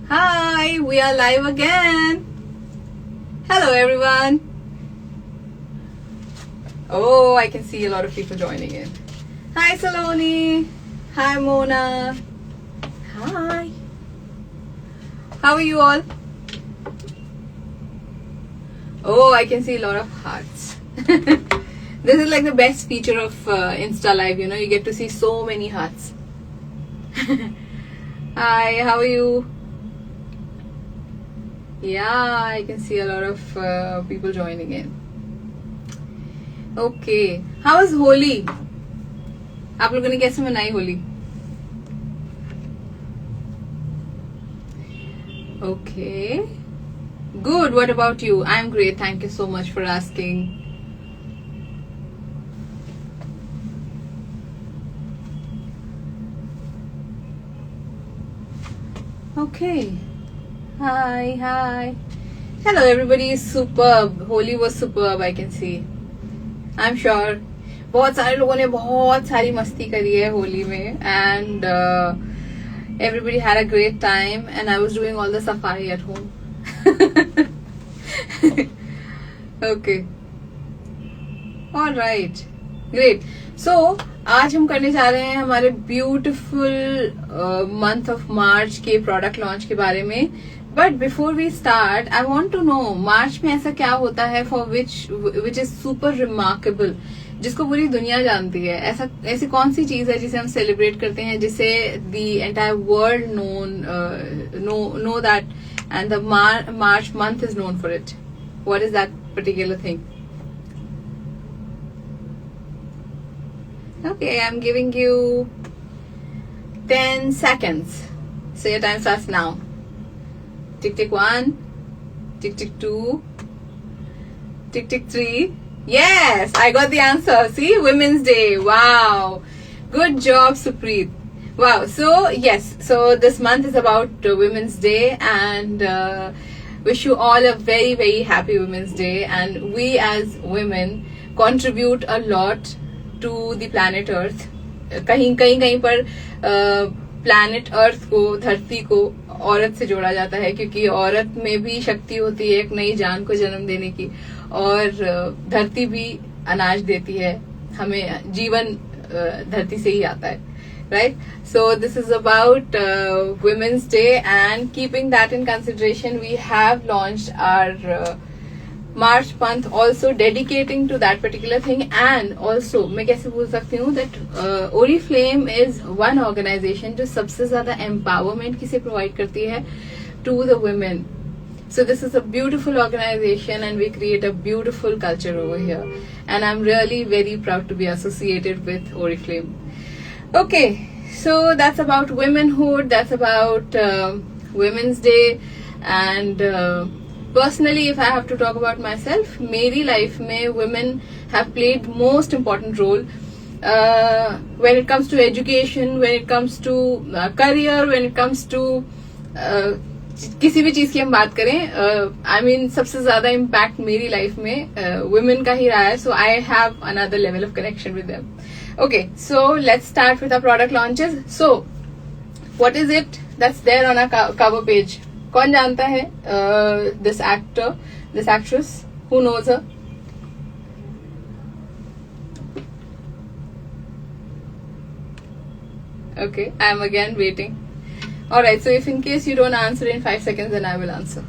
Hi, we are live again. Hello everyone. Oh, I can see a lot of people joining in. Hi Saloni. Hi Mona. Hi. How are you all? Oh, I can see a lot of hearts. This is like the best feature of Insta Live, you get to see so many hearts. Hi, how are you? Yeah, I can see a lot of people joining in. Okay, how was Holi? आप लोगों ने कैसे मनाई Holi? Okay, good. What about you? I'm great. Thank you so much for asking. Okay. Hi. Hello everybody. Superb. Holi was superb. I can see. I'm sure. बहुत सारे लोगों ने बहुत सारी मस्ती करी है होली में and everybody had a great time and I was doing all the safari at home. Okay. All right. Great. So आज हम करने जा रहे हैं हमारे ब्यूटिफुल मंथ ऑफ मार्च के प्रोडक्ट लॉन्च के बारे में. But before we start I want to know March में ऐसा क्या होता है for which is super remarkable, जिसको पूरी दुनिया जानती है. ऐसी कौन सी चीज है जिसे हम सेलिब्रेट करते हैं, जिसे the entire world know that and the March month is known for it. What is that particular thing? Okay, I'm giving you 10 seconds. So your time starts now. Tick tick 1, tick tick 2, tick tick 3. Yes, I got the answer. See, Women's Day. Wow. Good job, Supreet. Wow. So yes, so this month is about Women's Day and wish you all a very, very happy Women's Day. And we as women contribute a lot to the planet earth. कहीं पर planet earth को, धरती को औरत से जोड़ा जाता है, क्योंकि औरत में भी शक्ति होती है एक नई जान को जन्म देने की, और धरती भी अनाज देती है हमें. जीवन धरती से ही आता है, right? So this is about Women's Day, and keeping that in consideration, we have launched our March month also dedicating to that particular thing. And also मैं कैसे बोल सकती हूँ that Oriflame is one organization जो सबसे ज्यादा empowerment किसे provide करती है to the women. So this is a beautiful organization and we create a beautiful culture over here, and I'm really very proud to be associated with Oriflame. Okay, so that's about womenhood, that's about Women's Day. And personally, if I have to talk about myself, मेरी life में women have played most important role when it comes to education, when it comes to career, when it comes to किसी भी चीज की हम बात करें. I mean सबसे ज्यादा impact मेरी life में women का ही रहा है. So I have another level of connection with them. Okay, so let's start with our product launches. So what is it that's there on our cover page? कौन जानता है this actor, this actress? Who knows her? Okay, I am again waiting. Alright, so if in case you don't answer in 5 seconds, then I will answer.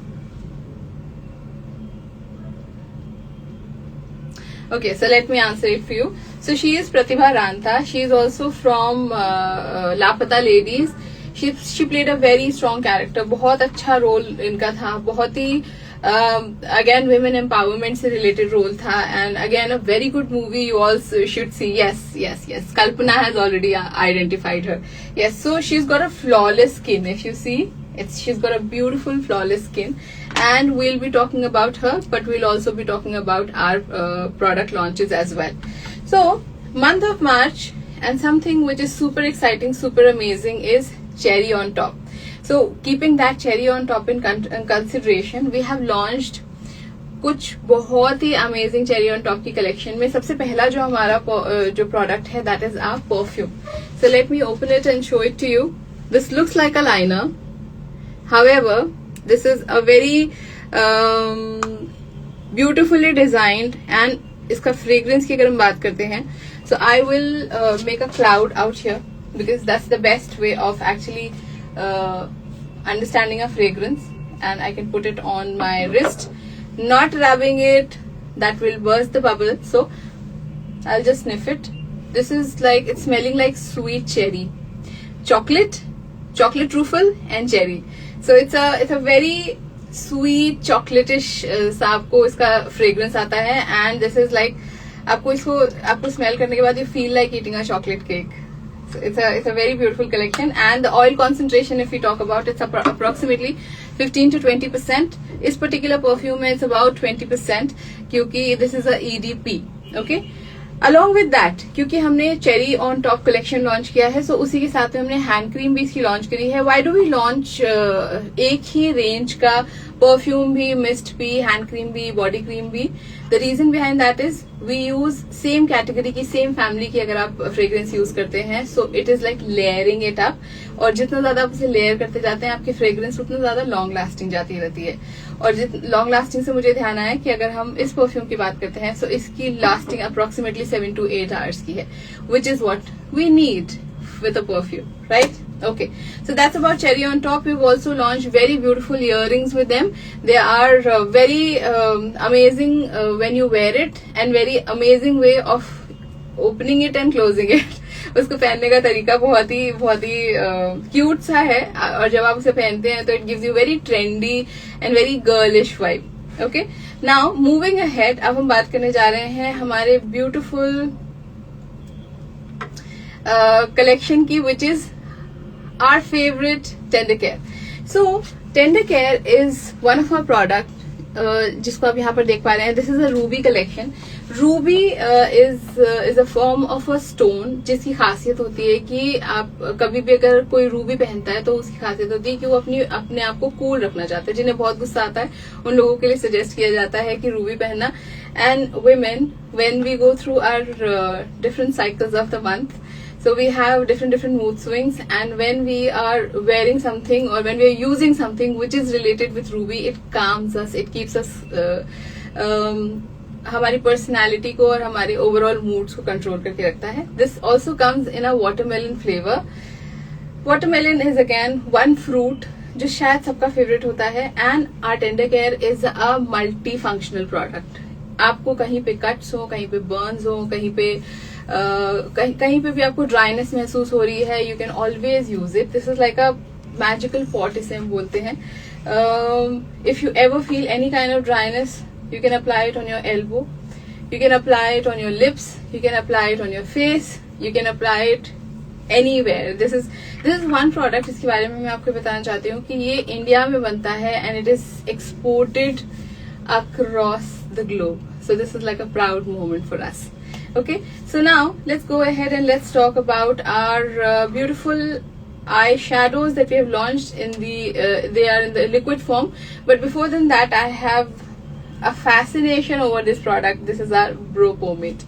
Okay, so let me answer it for you. So she is Pratibha Ranta. She is also from Lapata Ladies. She played a very strong character. बहुत अच्छा role इनका था, बहुत ही again women empowerment से related role था, and again a very good movie you all should see. Yes, Kalpana has already identified her. Yes, so she's got a flawless skin. If you see, she's got a beautiful flawless skin, and we'll be talking about her, but we'll also be talking about our product launches as well. So month of March, and something which is super exciting, super amazing is cherry on top. So keeping that cherry on top in consideration, we have launched कुछ बहुत ही amazing cherry on top की collection में. सबसे पहला जो हमारा जो प्रोडक्ट है that is our perfume. So let me open it and show it to you. This looks like a liner however this is a very beautifully designed and इसका fragrance की अगर हम बात करते हैं, so I will make a cloud out here because that's the best way of actually understanding a fragrance, and I can put it on my wrist, not rubbing it, that will burst the bubble. So I'll just sniff it. This is like, it's smelling like sweet cherry, chocolate truffle and cherry. So it's a very sweet chocolatish सा आपको इसका fragrance आता है, and this is like आपको smell करने के बाद you feel like eating a chocolate cake. So it's a very beautiful collection, and the oil concentration, if we talk about, it's approximately 15 to 20%. इस particular perfume में it's about 20% क्योंकि this is a EDP. Okay. Along with that, क्योंकि हमने cherry on top collection launch किया है, सो उसी के साथ में हमने हैंड क्रीम भी इसकी लॉन्च करी है. व्हाई डू वी लॉन्च एक ही रेंज का परफ्यूम भी, मिस्ट भी, हैंड क्रीम भी, बॉडी क्रीम भी? The reason behind that is we use same category की, सेम फैमिली की अगर आप फ्रेग्रेंस यूज करते हैं, so it is like layering it up, और जितना ज्यादा आप उसे लेयर करते जाते हैं आपकी फ्रेग्रेंस उतना ज्यादा लॉन्ग लास्टिंग जाती रहती है. और लॉन्ग लास्टिंग से मुझे ध्यान आया कि अगर हम इस परफ्यूम की बात करते हैं, सो इसकी लास्टिंग अप्रोक्सीमेटली 7 to 8 hours की है, which is what we need with a perfume, right? Okay, so that's about cherry on top. We've also launched very beautiful earrings with them. They are very amazing when you wear it, and very amazing way of opening it and closing it. उसको पहनने का तरीका बहुत ही cute सा है, और जब आप उसे पहनते हैं तो it gives you very trendy and very girlish vibe. Okay, now moving ahead, अब हम बात करने जा रहे हैं हमारे ब्यूटीफुल कलेक्शन की, which is our favourite tender care. So tender care is one of our product जिसको आप यहाँ पर देख पा रहे हैं. This is a ruby collection. Ruby is a form of a stone, जिसकी खासियत होती है कि आप कभी भी अगर कोई रूबी पहनता है तो उसकी खासियत होती है कि वो अपने आप को कूल रखना चाहते हैं. जिन्हें बहुत गुस्सा आता है उन लोगों के लिए सजेस्ट किया जाता है कि रूबी पहनना. And women, when we go through our different cycles of the month, so we have different mood swings, and when we are wearing something or when we are using something which is related with ruby, it calms us, it keeps us हमारी personality को और हमारे overall moods को control करके रखता है. This also comes in a watermelon flavour. Watermelon is again one fruit जो शायद सबका फेवरेट होता है, and our tender care is a multifunctional product. आपको कहीं पे कट्स हो, कहीं पे बर्न्स हो, कहीं पे भी आपको ड्राइनेस महसूस हो रही है, you can always use it. This is like a magical pot, इसे हम बोलते हैं. If you ever feel any kind of dryness, you can apply it on your elbow, you can apply it on your lips, you can apply it on your face, you can apply it anywhere. This is one product जिसके बारे में मैं आपको बताना चाहती हूँ कि ये इंडिया में बनता है and it is exported across the globe. So this is like a proud moment for us. Okay, so now let's go ahead and let's talk about our beautiful eyeshadows that we have launched in they are in the liquid form. But before than that, I have a fascination over this product. This is our Brow Pomade.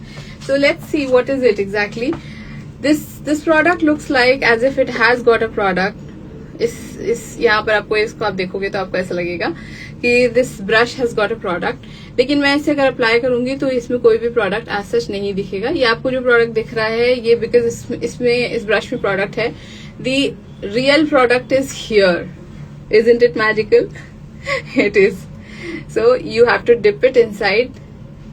So let's see what is it exactly. This product looks like as if it has got a product. इस यहाँ पर आपको इसको आप देखोगे तो आपको ऐसा लगेगा कि this brush has got a product. लेकिन मैं इसे अगर अप्लाई करूंगी तो इसमें कोई भी प्रोडक्ट as such नहीं दिखेगा. ये आपको जो प्रोडक्ट दिख रहा है ये बिकॉज इसमें इस ब्रश में प्रोडक्ट है. The real product is here. Isn't it magical? It is. So you have to dip it inside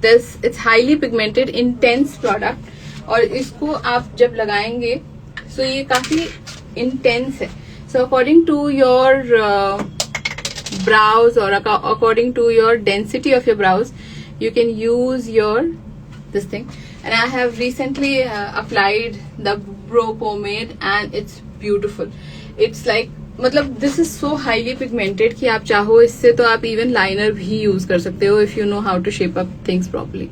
this. It's highly pigmented, intense product. और इसको आप जब लगाएंगे so ये काफी intense है. So according to your brows or according to your density of your brows, you can use this thing. And I have recently applied the Brow Pomade and it's beautiful. It's like मतलब this is so highly pigmented कि आप चाहो इससे तो आप even liner भी use कर सकते हो if you know how to shape up things properly.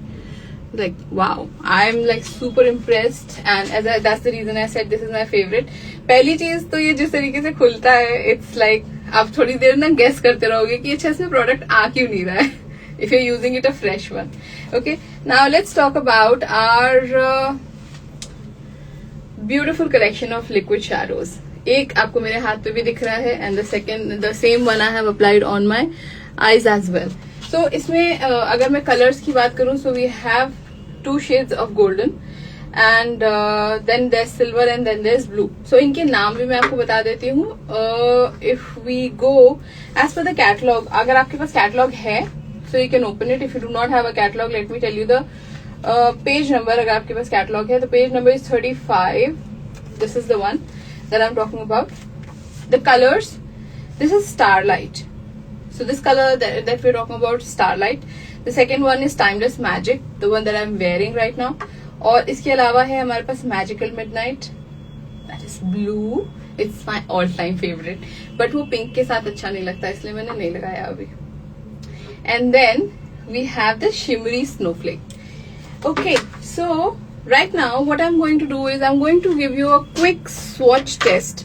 Like wow, I'm like super impressed, and that's the reason I said this is my favorite. पहली चीज तो ये जिस तरीके से खुलता है, it's like आप थोड़ी देर ना गेस करते रहोगे कि अच्छा इसमें प्रोडक्ट आ क्यों नहीं रहा है if you're using it a fresh one. Okay, now let's talk about our beautiful collection of liquid shadows. एक आपको मेरे हाथ पे भी दिख रहा है and the same one I have applied on my eyes as well. So इसमें अगर मैं कलर्स की बात करूं, so we have 2 shades of golden and then there silver and then there blue. So इनके नाम भी मैं आपको बता देती हूँ. If we go as per the catalogue, अगर आपके पास कैटलॉग है so you can open it. If you do not have a catalog, let me tell you the page number. अगर आपके पास कैटलॉग है तो page number is 35. This is the one that I'm talking about. The colors, this is Starlight. So this color that we're talking about, Starlight. The second one is Timeless Magic, the one that I'm wearing right now. और इसके अलावा है हमारे पास Magical Midnight, that is blue. It's my all time favorite. But वो pink के साथ अच्छा नहीं लगता, इसलिए मैंने नहीं लगाया अभी. And then we have the shimmery snowflake. Okay, so right now what I'm going to do is I'm going to give you a quick swatch test.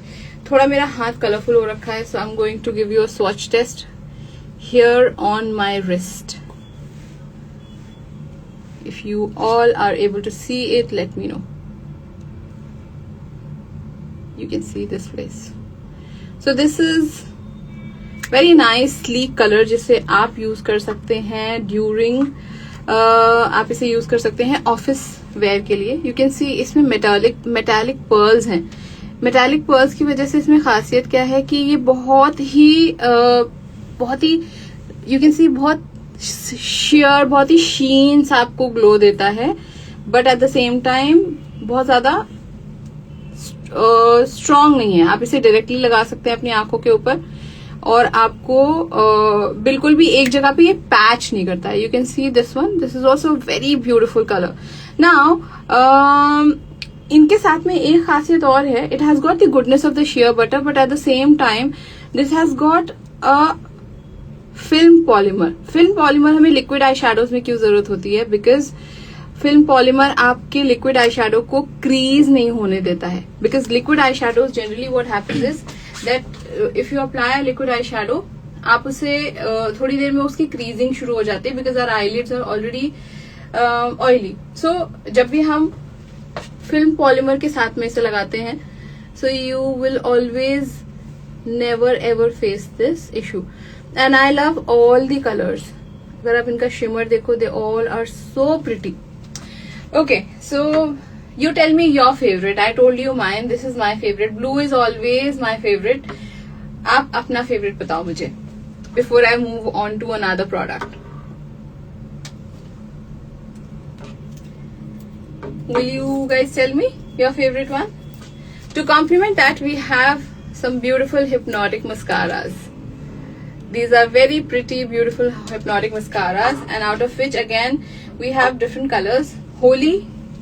थोड़ा मेरा हाथ कलरफुल हो रखा है, so I'm going to give you a swatch test here on my wrist. If you all are able to see it, let me know. You can see this place. So this is very nice sleek colour जिसे आप use कर सकते हैं during, आप इसे use कर सकते हैं ऑफिस वेयर के लिए. यू कैन सी इसमें मेटालिक पर्ल्स हैं. मेटालिक पर्ल्स की वजह से इसमें खासियत क्या है कि ये बहुत ही यू कैन सी बहुत शेयर, बहुत ही शीन सा आपको ग्लो देता है, but at the same time बहुत ज्यादा स्ट्रांग नहीं है. आप इसे डायरेक्टली लगा सकते हैं अपनी आंखों के ऊपर और आपको बिल्कुल भी एक जगह पे ये पैच नहीं करता है. You can see this one, this is also very beautiful colour. Now इनके साथ में एक खासियत और है, it has got the goodness of the share butter, but at the same time this has got a film polymer. Film polymer हमें liquid eye shadows में क्यों जरूरत होती है? बिकॉज फिल्म पॉलीमर आपके लिक्विड आई शेडो को crease नहीं होने देता है. Because liquid eye shadows generally what happens is that if you apply liquid eye shadow, आप उसे थोड़ी देर में उसकी क्रीजिंग शुरू हो जाती है because our eyelids are already oily. So जब भी हम फिल्म पॉलीमर के साथ में इसे लगाते हैं, so you will always never ever face this issue. And I love all the colours. अगर आप इनका शिमर देखो, they all are so pretty. Okay, so you tell me your favorite. I told you mine. This is my favorite. Blue is always my favorite. आप अपना favorite बताओ मुझे before I move on to another product. Will you guys tell me your favorite one? To complement that, we have some beautiful hypnotic mascaras. These are very pretty, beautiful hypnotic mascaras, and out of which again we have different colors. Holi,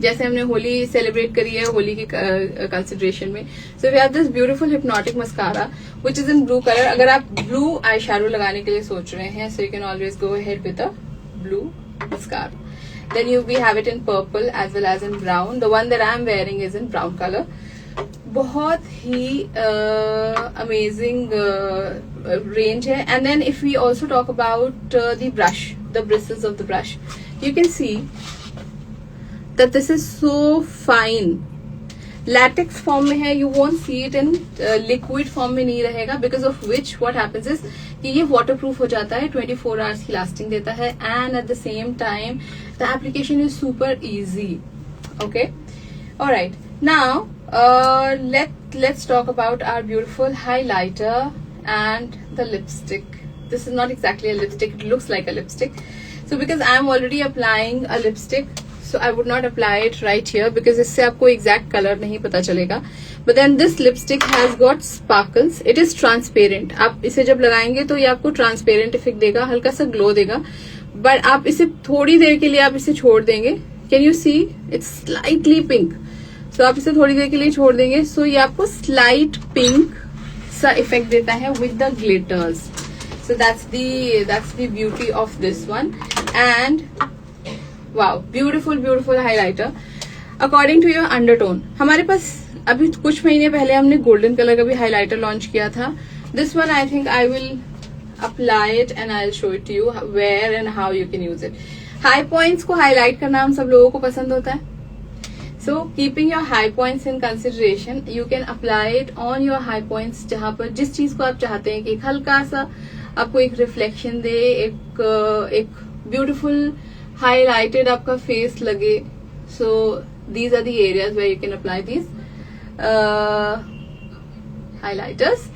जैसे हमने Holi celebrate करी है होली की consideration में, so we have this beautiful hypnotic mascara which is in blue colour. अगर आप blue eye shadow लगाने के लिए सोच रहे हैं, so you can always go ahead with a blue mascara. Then we have it in purple as well as in brown. The one that I am wearing is in brown colour. बहुत ही amazing range है. And then if we also talk about the brush, the bristles of the brush, you can see that this is so fine. Latex form में है, you won't see it in liquid form में नहीं रहेगा, because of which what happens is कि ये waterproof हो जाता है, 24 hours की lasting देता है, and at the same time the application is super easy. Okay, all right. Now let's talk about our beautiful highlighter and the lipstick. This is not exactly a lipstick, it looks like a lipstick. So because I am already applying a lipstick, so I would not apply it right here because इससे आपको exact color नहीं पता चलेगा. But then this lipstick has got sparkles. It is transparent. आप इसे जब लगाएंगे तो ये आपको transparent effect देगा, हल्का सा glow देगा. But आप इसे थोड़ी देर के लिए आप इसे छोड़ देंगे. Can you see? It's slightly pink. So आप इसे थोड़ी देर के लिए छोड़ देंगे. So ये आपको slight pink सा effect देता है with the glitters. So that's the beauty of this one. And wow, beautiful beautiful highlighter according to your undertone. हमारे पास अभी कुछ महीने पहले हमने गोल्डन कलर का भी हाइलाइटर लॉन्च किया था. This one I think I will apply it and I will show it to you where and how you can use it. High points को हाईलाइट करना हम सब लोगों को पसंद होता है. So keeping your high points in consideration, you can apply it on your high points, जहाँ पर जिस चीज को आप चाहते हैं कि एक हल्का सा आपको एक रिफ्लेक्शन दे, एक ब्यूटीफुल हाईलाइटेड आपका फेस लगे. So these are the areas where you can apply these highlighters.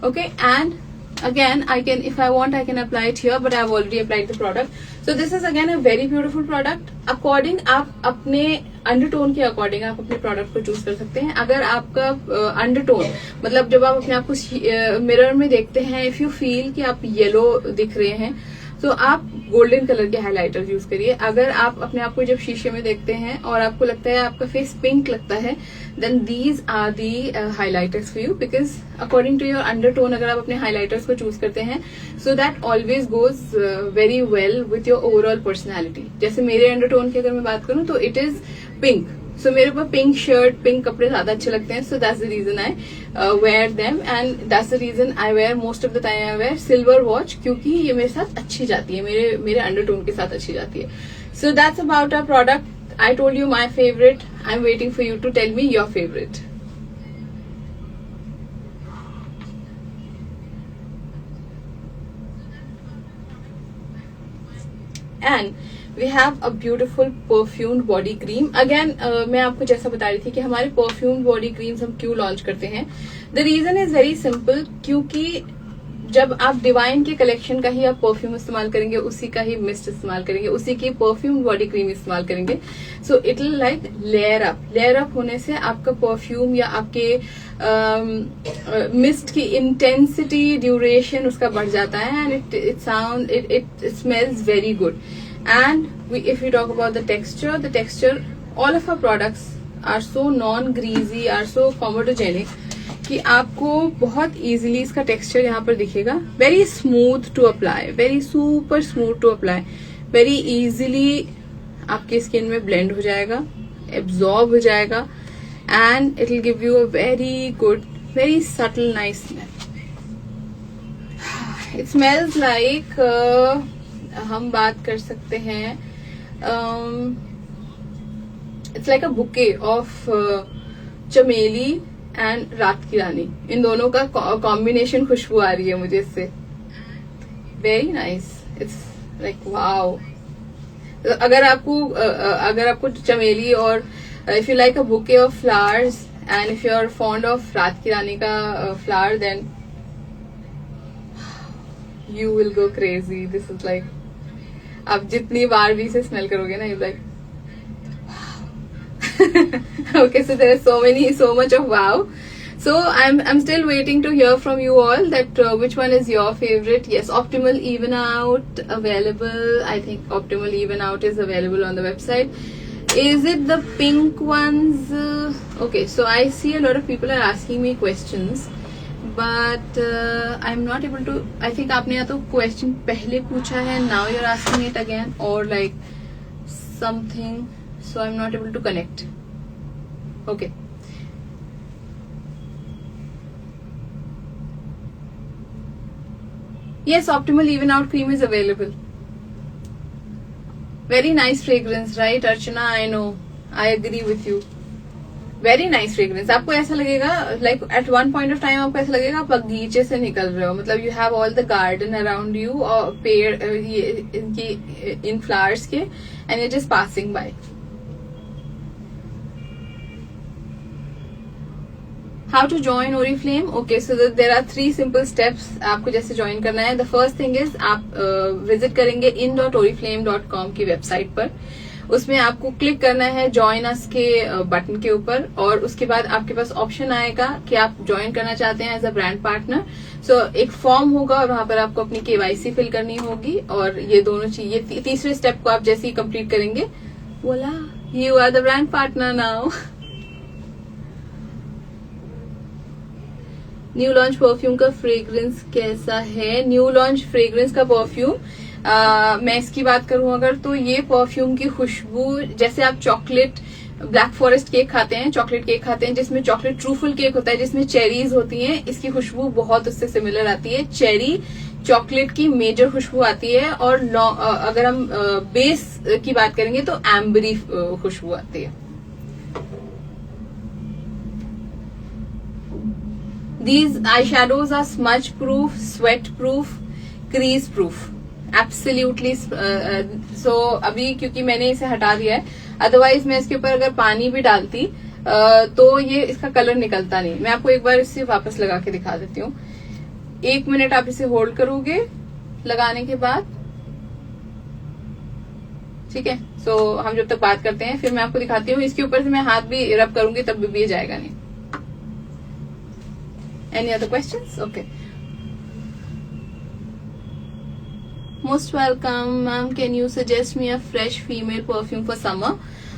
Okay, and again I can, if I want, I can apply it here, but I've already applied the product. So this is again a very beautiful product. According, आप अपने undertone के according आप अपने product को choose कर सकते हैं. अगर आपका अंडरटोन मतलब जब आप अपने आप को मिरर में देखते हैं, इफ यू फील कि आप येलो दिख रहे हैं, तो आप गोल्डन कलर के हाइलाइटर यूज करिए. अगर आप अपने आप को जब शीशे में देखते हैं और आपको लगता है आपका फेस पिंक लगता है, then these are the highlighters for you, because according to your undertone अगर आप अपने हाइलाइटर्स को चूज करते हैं, so that always goes very well with your overall personality. जैसे मेरे अंडरटोन की अगर मैं बात करूं तो इट इज पिंक. सो मेरे ऊपर पिंक शर्ट, पिंक कपड़े ज्यादा अच्छे लगते हैं. So that's the reason I wear them, and that's the reason I wear most of the time I wear silver watch, क्योंकि ये मेरे साथ अच्छी जाती है, मेरे अंडरटोन के साथ अच्छी जाती है. So that's about our product. I told you my favorite. I'm waiting for you to tell me your favorite. And we have a beautiful perfumed body cream. Again, मैं आपको जैसा बता रही थी कि हमारे perfumed body creams हम क्यों लॉन्च करते हैं. The reason is very simple, क्योंकि जब आप डिवाइन के कलेक्शन का ही आप परफ्यूम इस्तेमाल करेंगे, उसी का ही मिस्ट इस्तेमाल करेंगे, उसी की परफ्यूम बॉडी क्रीम इस्तेमाल करेंगे, so it will like layer up. Layer up होने से आपका परफ्यूम या आपके मिस्ट की इंटेंसिटी, ड्यूरेशन उसका बढ़ जाता है, and it smells very good. And if you talk about the texture, all of our products are so non greasy, are so comedogenic कि आपको बहुत इजीली इसका टेक्सचर यहाँ पर दिखेगा. Very smooth to apply, very super smooth to apply, very easily आपकी skin में blend हो जाएगा, एब्जॉर्ब हो जाएगा, and it will give you a very good, very subtle nice smell. It smells like, हम बात कर सकते हैं, it's like a bouquet of चमेली एंड रात की रानी. इन दोनों का कॉम्बिनेशन खुशबू आ रही है मुझे इससे. Very nice. It's like wow. अगर आपको चमेली और if you like a bouquet of flowers and if you are fond of रात की रानी का flower, then you will go crazy. This is like, आप जितनी बार भी इसे स्मेल करोगे ना, you like okay, so there is so much of wow. So I'm still waiting to hear from you all that which one is your favorite. Yes, Optimal Even Out available. I think Optimal Even Out is available on the website. Is it the pink ones? Okay, so I see a lot of people are asking me questions, but I'm not able to. I think आपने या तो question पहले पूछा है, now you're asking it again, or like something. So I'm not able to connect. Okay. Yes, Optimal Even Out cream is available. Very nice fragrance, right, Archana? I know. I agree with you. Very nice fragrance. आपको ऐसा लगेगा like at one point of time आपको ऐसा लगेगा आप बगीचे से निकल रहे हो. मतलब you have all the garden around you और पेड़ in flowers के, and you're just passing by. How to join Oriflame? Okay, so there are 3 simple steps. आपको जैसे ज्वाइन करना है. The first thing is आप विजिट करेंगे in.oriflame.com की वेबसाइट पर. उसमें आपको क्लिक करना है ज्वाइन अस के बटन के ऊपर, और उसके बाद आपके पास ऑप्शन आएगा कि आप ज्वाइन करना चाहते हैं एज अ ब्रांड पार्टनर. सो एक फॉर्म होगा और वहां पर आपको अपनी KYC फिल करनी होगी, और ये दोनों चीजें, तीसरे स्टेप को आप जैसे ही कंप्लीट करेंगे, voila, you are the brand partner now. New launch perfume का फ्रेग्रेंस कैसा है? न्यू लॉन्च फ्रेग्रेंस का परफ्यूम, मैं इसकी बात करूं अगर, तो ये परफ्यूम की खुशबू, जैसे आप चॉकलेट ब्लैक फॉरेस्ट केक खाते हैं, चॉकलेट केक खाते हैं जिसमें चॉकलेट ट्रूफुल केक होता है जिसमें चेरीज होती हैं, इसकी खुशबू बहुत उससे सिमिलर आती है. चेरी चॉकलेट की मेजर खुशबू आती है, और अगर हम बेस की बात करेंगे तो एम्बरी खुशबू आती है. These eyeshadows are smudge proof, sweat proof, crease proof, absolutely. So अभी क्योंकि मैंने इसे हटा दिया है, अदरवाइज मैं इसके ऊपर अगर पानी भी डालती तो ये इसका कलर निकलता नहीं. मैं आपको एक बार इसे वापस लगा के दिखा देती हूँ. 1 मिनट आप इसे होल्ड करोगे लगाने के बाद, ठीक है. सो हम जब तक बात करते हैं फिर मैं आपको दिखाती हूँ. इसके ऊपर से मैं हाथ भी रब करूंगी तब भी ये जाएगा नहीं. Any other questions? Okay. Most welcome, ma'am. Can you suggest me a fresh female perfume for summer?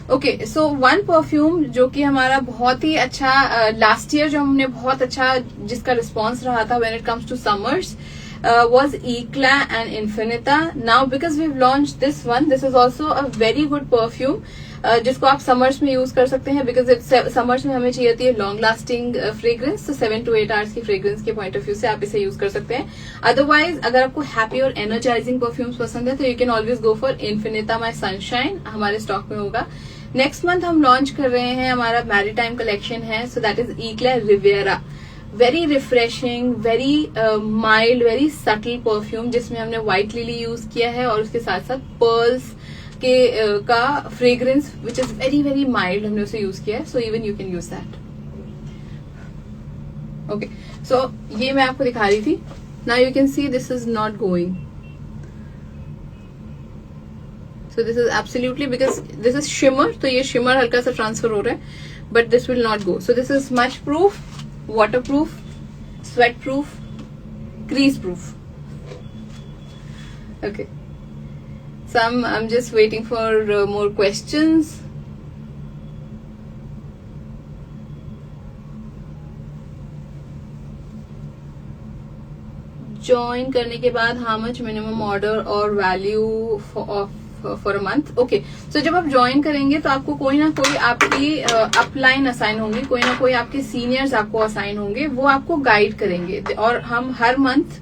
Okay, so one perfume जो कि हमारा बहुत ही अच्छा last year जो हमने बहुत अच्छा जिसका response रहा था when it comes to summers was Eclat and Infinita. Now because we've launched this one, this is also a very good perfume. जिसको आप समर्स में यूज कर सकते हैं बिकॉज समर्स में हमें चाहिए होती है लॉन्ग लास्टिंग फ्रेग्रेंस. तो 7 to 8 आवर्स की फ्रेग्रेंस के पॉइंट ऑफ व्यू से आप इसे यूज कर सकते हैं. अदरवाइज अगर आपको हैप्पी और एनर्जाइजिंग परफ्यूम्स पसंद है तो you can always go for Infinita my sunshine. हमारे स्टॉक में होगा. नेक्स्ट मंथ हम लॉन्च कर रहे हैं, हमारा मैरीटाइम कलेक्शन है. So that is Eclat Riviera. Very refreshing, very mild, very subtle perfume जिसमें हमने व्हाइट लिली यूज किया है और उसके साथ साथ पर्ल्स के का fragrance which is very very mild हमने उसे यूज किया है. So even you can use that. Okay, so ये मैं आपको दिखा रही थी. Now you can see this is not going. So this is absolutely because this is shimmer, तो ये शिमर हल्का सा ट्रांसफर हो रहा है but this will not go. So this is smudge proof, water proof, sweat proof, crease proof. Okay, so I'm just waiting for more questions. Join करने के बाद how much minimum order or value for a month? Okay, so जब आप join करेंगे तो आपको कोई ना कोई आपकी अपलाइन असाइन होंगी, कोई ना कोई आपके सीनियर्स आपको असाइन होंगे, वो आपको गाइड करेंगे. और हम हर मंथ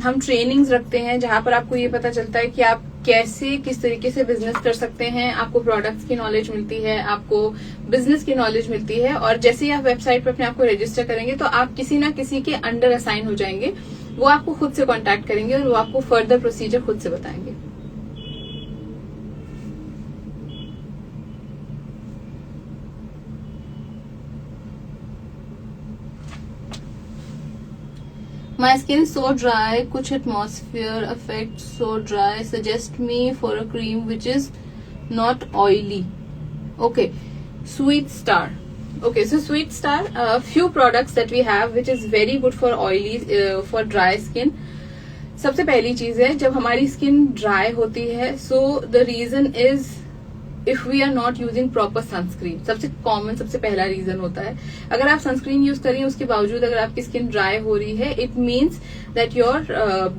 हम ट्रेनिंग्स रखते हैं जहां पर आपको ये पता चलता है कि आप कैसे किस तरीके से बिजनेस कर सकते हैं. आपको प्रोडक्ट्स की नॉलेज मिलती है, आपको बिजनेस की नॉलेज मिलती है. और जैसे ही आप वेबसाइट पर अपने आप को रजिस्टर करेंगे तो आप किसी ना किसी के अंडर असाइन हो जाएंगे. वो आपको खुद से कांटेक्ट करेंगे और वो आपको फर्दर प्रोसीजर खुद से बताएंगे. My skin is so dry, कुछ atmosphere effect so dry. Suggest me for a cream which is not oily. Okay, Sweet Star. Okay, so Sweet Star, few products that we have which is very good for oily, for dry skin. सबसे पहली चीज है जब हमारी skin dry होती है, so the reason is if we are not using proper sunscreen. सबसे common, सबसे पहला रीजन होता है अगर आप सनस्क्रीन यूज करें उसके बावजूद अगर आपकी स्किन ड्राई हो रही है, it means that your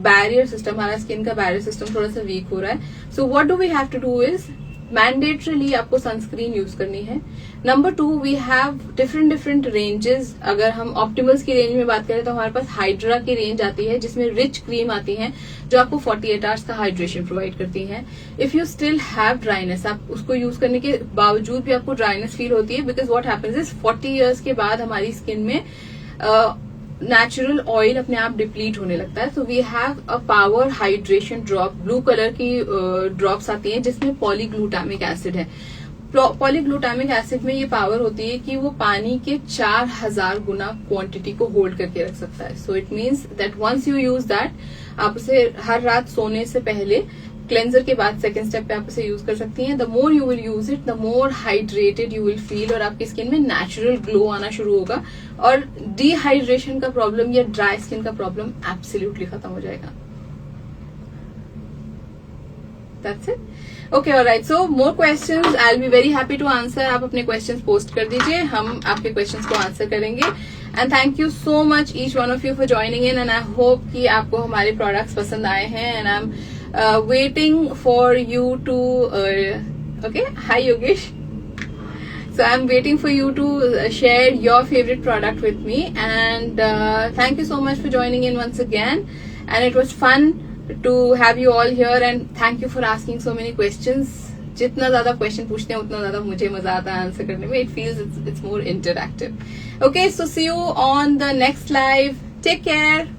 barrier system, हमारा स्किन का बैरियर सिस्टम थोड़ा सा वीक हो रहा है. So what do we have to do is mandatorily आपको सनस्क्रीन यूज करनी है. Number 2, we have different ranges. अगर हम ऑप्टिमल्स की रेंज में बात करें तो हमारे पास हाइड्रा की रेंज आती है जिसमें रिच क्रीम आती है जो आपको 48 आवर्स का हाइड्रेशन प्रोवाइड करती है. If you still have dryness, आप उसको यूज करने के बावजूद भी आपको ड्राइनेस फील होती है because what happens is 40 years के बाद हमारी स्किन में नेचुरल ऑयल अपने आप डिप्लीट होने लगता है. So we have a power hydration drop, blue colour की ड्रॉप्स आती हैं जिसमें पॉलीग्लूटामिक एसिड है. पॉलीग्लूटामिक एसिड में ये पावर होती है कि वो पानी के 4000 गुना क्वांटिटी को होल्ड करके रख सकता है. So it means that once you use that, आप उसे हर रात सोने से पहले क्लेंजर के बाद सेकंड स्टेप पे आप इसे यूज कर सकती हैं. The more you will use it, the more hydrated you will feel और आपकी स्किन में नेचुरल ग्लो आना शुरू होगा और डिहाइड्रेशन का प्रॉब्लम या ड्राई स्किन का प्रॉब्लम एब्सोल्युटली खत्म हो जाएगा. That's it. Okay, alright. So more questions. I'll be very happy to answer. आप अपने questions post कर दीजिए, हम आपके questions को answer करेंगे. And thank you so much each one of you for joining in. And I hope कि आपको हमारे products पसंद आए हैं. And I'm waiting for you to. Okay. Hi Yogesh. So I'm waiting for you to share your favorite product with me. And thank you so much for joining in once again. And it was fun to have you all here and thank you for asking so many questions. जितना ज्यादा question पूछते हैं उतना ज्यादा मुझे मजा आता है आंसर करने में. It feels it's more interactive. Okay, so see you on the next live. Take care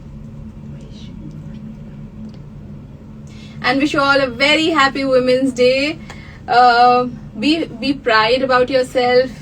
and wish you all a very happy Women's Day. Be pride about yourself.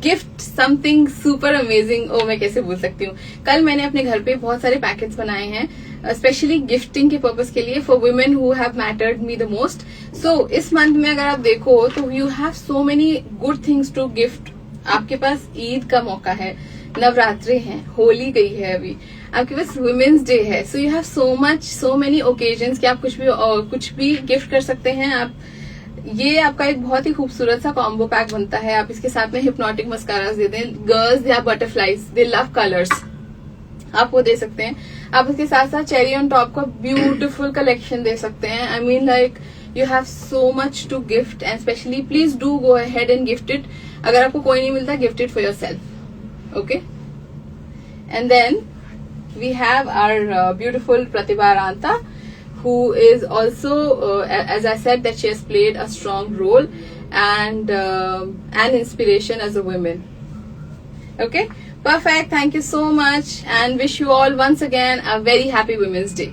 Gift something super amazing. Oh, मैं कैसे भूल सकती हूँ. कल मैंने अपने घर पे बहुत सारे पैकेट्स बनाए हैं स्पेशली गिफ्टिंग के पर्पस के लिए for women who have mattered me the most. So इस मंथ में अगर आप देखो तो you have so many good things to gift. आपके पास ईद का मौका है, नवरात्रे हैं, होली गई है अभी, आपके पास वुमेन्स डे है. So you have so many occasions कि आप कुछ भी गिफ्ट कर सकते हैं. आप ये आपका एक बहुत ही खूबसूरत सा कॉम्बो पैक बनता है. आप इसके साथ में हिप्नोटिक मस्कारास दे दें. Girls they are butterflies, they love colours, आप वो दे सकते हैं. आप इसके साथ साथ चेरी ऑन टॉप का ब्यूटिफुल कलेक्शन दे सकते हैं. I mean like you have so much to gift and specially please do go ahead and gift it. अगर आपको कोई नहीं मिलता, gift it for yourself. Okay, and then we have our beautiful Pratibha Ranta, who is also, as I said, that she has played a strong role and an inspiration as a woman. Okay, perfect. Thank you so much and wish you all once again a very happy Women's Day.